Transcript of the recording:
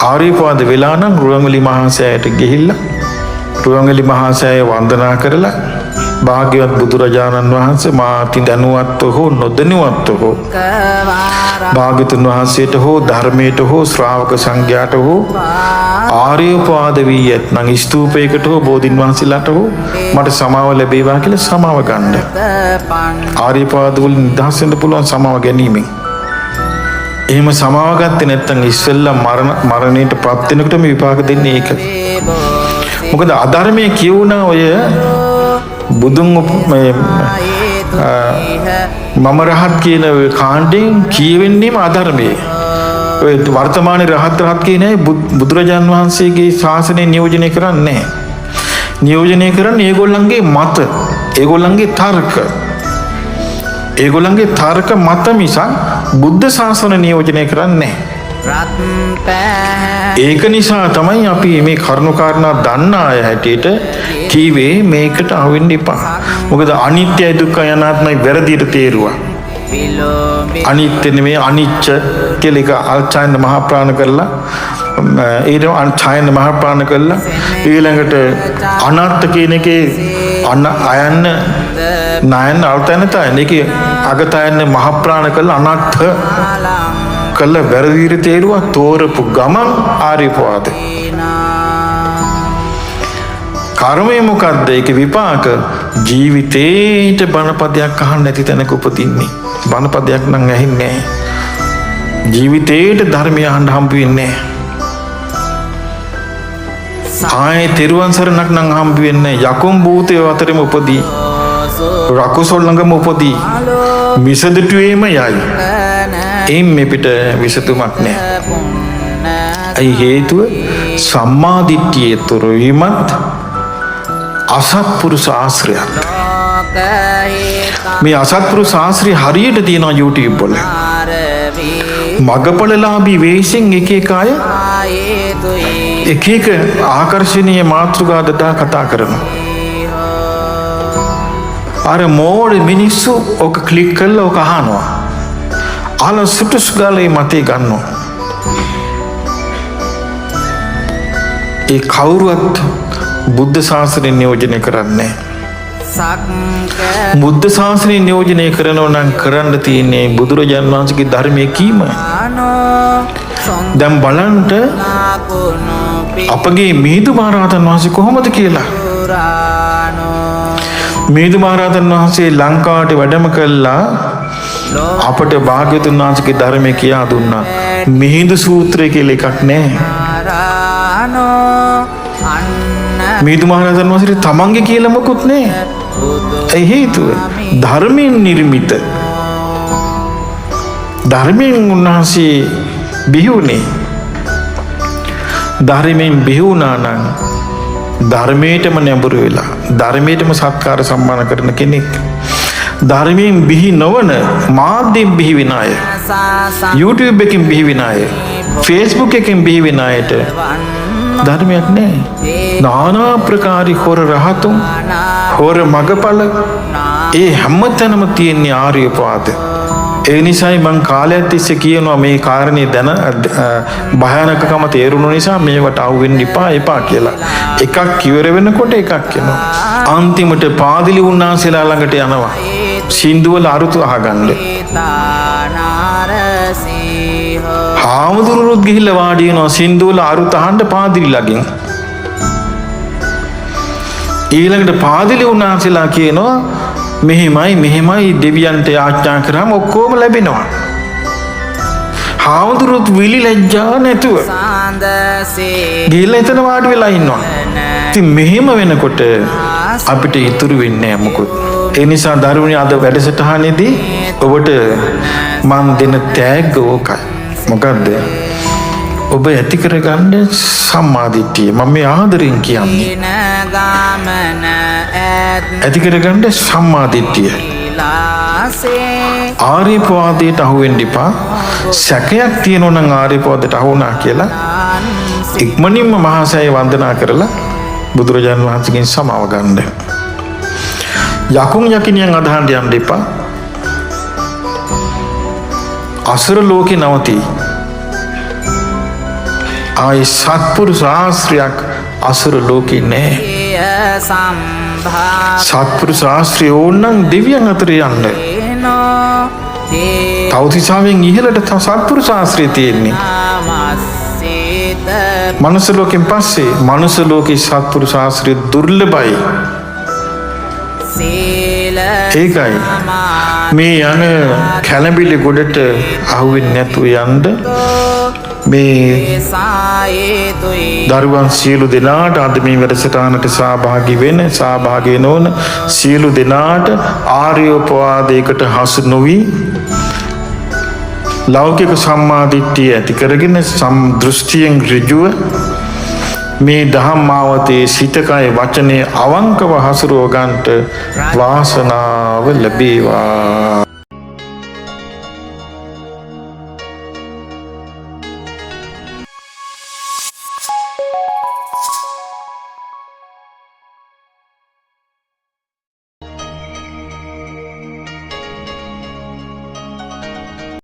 ආර්යපාද වෙලා නම් රුවන්වැලි මහා සෑයට ගිහිල්ලා රුවන්වැලි මහා සෑය වන්දනා කරලා භාග්‍යවත් බුදුරජාණන් වහන්සේ මාති දැනුවත්ව හෝ නොදැනුවත්ව හෝ භාග්‍යතුන් වහන්සේට හෝ ධර්මයට හෝ ශ්‍රාවක සංඝයාට හෝ ආර්යපාද වී ඇත්නම් ස්තූපයකට හෝ බෝධින් වහන්සේලාට හෝ මට සමාව ලැබේවා කියලා සමාව ගන්න. ආර්යපාද වලින් නිදහස් වෙන්න පුළුවන් සමාව ගැනීමෙන්. එහෙම සමාව ගත්තේ නැත්නම් ඉස්සෙල්ලා මරණයට පත් වෙනකොට මේ විපාක දෙන්නේ ඒක. මොකද අධර්මයේ කියුණා ඔය බුදුන් මම රහත් කියන කාණ්ඩයෙන් කියවෙන්නේම අධර්මයේ. ඔය වර්තමානයේ රහත් කියන්නේ බුදුරජාන් වහන්සේගේ ශාසනය නියෝජනය කරන්නේ නැහැ. නියෝජනය කරන්නේ ඒගොල්ලන්ගේ මත, ඒගොල්ලන්ගේ තර්ක. ඒගොල්ලන්ගේ තර්ක මත මිසක් බුද්ධ ශාසන නියෝජනය කරන්නේ නැහැ. ඒක නිසා තමයි අපි මේ කරුණාකාරණා දන්න අය හැටියට කීවේ මේකට අහුවෙන්න එපා. මොකද අනිත්‍යයි දුක්ඛයි අනාත්මයි වැරදියට තේරුවා. අනිත්‍ය නෙමෙයි අනිච්ච කියලා එක අල්චායන මහා ප්‍රාණ කරලා ඊට අල්චායන මහා ප්‍රාණ කරලා ඊළඟට අනාත්ම කියන එකේ අයන්න නායන අල්තන තයන එකේ අගතයන් මහා ප්‍රාණ කරලා අනාත්ම කළ වැරදියට තේරුවා තෝරපු ගමන් ආර්යපාද. කර්මය මොකද්ද? ඒක විපාක. ජීවිතේට බණපදයක් අහන්න නැති තැනක උපදින්නේ. බණපදයක් නම් ඇහින්නේ නැහැ. ජීවිතේට ධර්මය අහන්න හම්බ වෙන්නේ නැහැ. ආයේ තෙරුවන් සරණක් නම් හම්බ වෙන්නේ නැහැ. යකුන් භූතය අතරෙම උපදී. රකුසොල් ළඟම උපදී. මිසදිටුවේම යයි. එයින් මේ පිට විසතුමක් නැහැ. ඒ හේතුව සම්මා දිට්ඨියේ තොර වීමත් අසත්පුරුෂ ආශ්‍රයයක්. මේ අසත්පුරුෂ ආශ්‍රය හරියට තියෙනවා YouTube වල. මගපලලාභී වේශෙන් එක එක අය එක එක ආකර්ෂණීය මාතෘකා දතා කතා කරනවා. අර මෝඩ මිනිස්සු ඔක ක්ලික් කරලා ඔක අහනවා. අහලා සුටුස් ගාලේ මතේ ගන්නවා. ඒ කවුරුවත් බුද්ධ ශාසනය නියෝජනය කරන්නේ නැහැ. බුද්ධ ශාසනය නියෝජනය කරනවා නම් කරන්න තියෙන්නේ බුදුරජාණන් වහන්සේගේ ධර්මයේ කීම. දැන් බලන්න අපගේ මිහිඳු මහරහතන් වහන්සේ කොහොමද කියලා. මිහිඳු මහරහතන් වහන්සේ ලංකාවට වැඩම කළා අපට භාග්‍යවතුන් වහන්සේගේ ධර්මයේ කියා දුන්නා. මිහිඳු සූත්‍රය කියලා එකක් නැහැ. මිහිඳු මහරහතන් වහන්සේ තමන්ගේ කියලා මොකුත් නැහැ. ඒ හේතුව ධර්මයෙන් නිර්මිත. ධර්මයෙන් උන්වහන්සේ බිහිුනේ. ධර්මයෙන් බිහිුණා නම් ධර්මයටම නැඹුරු වෙලා ධර්මයටම සත්කාර සම්මාන කරන කෙනෙක්. ධර්මයෙන් බිහි නොවන මාධ්‍යයෙන් බිහි වෙන අය, YouTube එකකින් බිහි වෙන අය, Facebook එකකින් බිහි වෙන අයට ධර්මයක් නැහැ. নানা ප්‍රකාරී හොර රහතුන්, හොර මගපල ඒ හැමතැනම තියෙන ආර්යපාද. ඒ නිසායි මං කාලයක් තිස්සේ කියනවා මේ කාරණේ දැන භයානකකම තේරුණු නිසා මේවට අහු වෙන්න එපා කියලා. එකක් ඉවර වෙනකොට එකක් එනවා. අන්තිමට පාදිලි උන්නාන්සේලා ළඟට යනවා. සින්දුවල අරුතු අහගන්න. හාමුදුරුවෝත් ගිහිල්ලා වාඩි වෙනවා සින්දුවල අරුත අහන්න පාදිලි ළඟින්. ඊළඟට පාදිලි උන්නාන්සේලා කියනවා මෙහෙමයි දෙවියන්ට යාඥා කරාම ඔක්කොම ලැබෙනවා. හාමුදුරුවෝත් විලි ලැජ්ජා නැතුව ගිහිල්ලා එතන වාඩි වෙලා ඉන්නවා. ඉතින් මෙහෙම වෙනකොට අපිට ඉතුරු වෙන්නේ නැහැ මොකොත්. ඒ නිසා දරුවනි අද වැඩසටහනේදී ඔබට මම දෙන තෑග්ග ඕකයි. මොකද්ද? ඔබ ඇති කරගන්න සම්මාදිට්ඨිය. මම මේ ආදරෙන් කියන්නේ. ඇති කරගන්න සම්මාදිට්ඨිය. ආර්යපාදයට අහු වෙන්න එපා. සැකයක් තියෙනවා නම් ආර්යපාදයට අහු වුණා කියලා ඉක්මනින්ම මහාසෑය වන්දනා කරලා බුදුරජාණන් වහන්සේගෙන් සමාව ගන්න. යකුන් යකිනියන් අදහන්න යන්න එපා. අසුර ලෝකේ නවතී. ආයි සත්පුරුෂ ආශ්‍රයක් අසුර ලෝකේ නෑ. සත්පුරුෂ ආශ්‍රය ඕනනම් දෙවියන් අතර යන්න. තවතිසාවෙන් ඉහළට සත්පුරුෂ ආශ්‍රය තියෙන්නේ. මනුස්ස ලෝකෙන් පස්සේ මනුස්ස ලෝකේ සත්පුරුෂ ආශ්‍රය දුර්ලභයි. ඒකයි මේ යන කැළඹිලි ගොඩට අහුවෙන්නේ නැතුව යන්න මේ දරුවන් සියලු දෙනාට අද මේ වැඩසටහනට සහභාගී නොවන සියලු දෙනාට ආර්යෝපවාදයකට හසු නොවි ලෞකික සම්මාදිට්ඨිය ඇති කරගෙන සම්දෘෂ්ටියෙන් ඍජුව මේ දහම් මාවතේ සිත කය වචනේ අවංකව හසුරුව ගන්නට වාසනාව ලැබේවා.